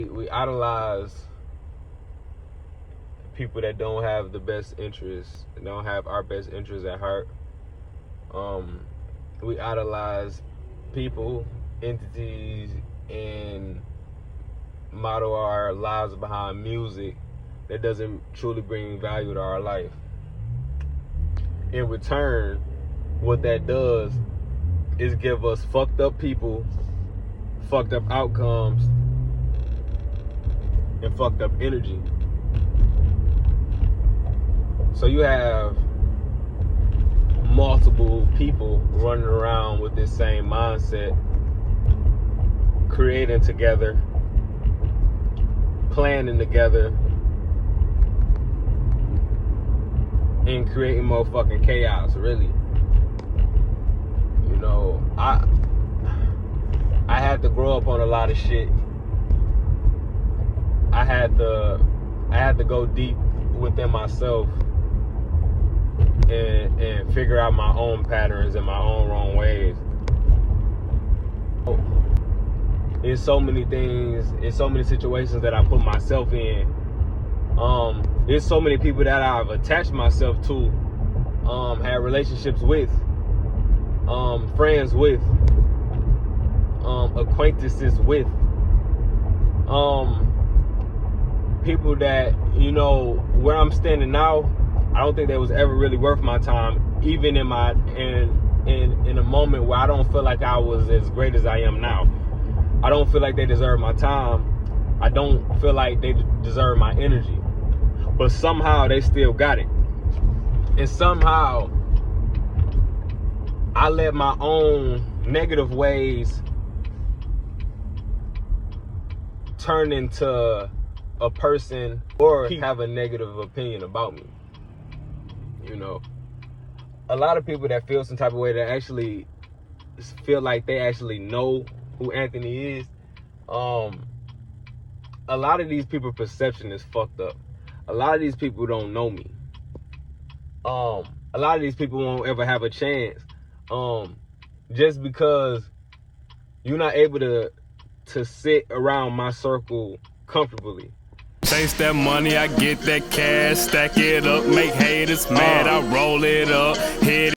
We idolize people that don't have the best interests, don't have our best interests at heart. We idolize people, entities, and model our lives behind music that doesn't truly bring value to our life. In return, what that does is give us fucked up people, fucked up outcomes, and fucked up energy. So you have multiple people running around with this same mindset, creating together, planning together, and creating more fucking chaos, really. You know, I had to grow up on a lot of shit. I had to go deep within myself and figure out my own patterns and my own wrong ways. In so many things, in so many situations that I put myself in, there's so many people that I've attached myself to, had relationships with, friends with, acquaintances with, people that, you know, where I'm standing now, I don't think that was ever really worth my time, even in a moment where I don't feel like I was as great as I am now. I don't feel like they deserve my time. I don't feel like they deserve my energy. But somehow they still got it. And somehow I let my own negative ways turn into a person or have a negative opinion about me. You know, a lot of people that feel some type of way that actually feel like they actually know who Anthony is. A lot of these people's perception is fucked up. A lot of these people don't know me. A lot of these people won't ever have a chance. Just because you're not able to sit around my circle comfortably. Chase that money, I get that cash, stack it up, make haters mad, I roll it up, hit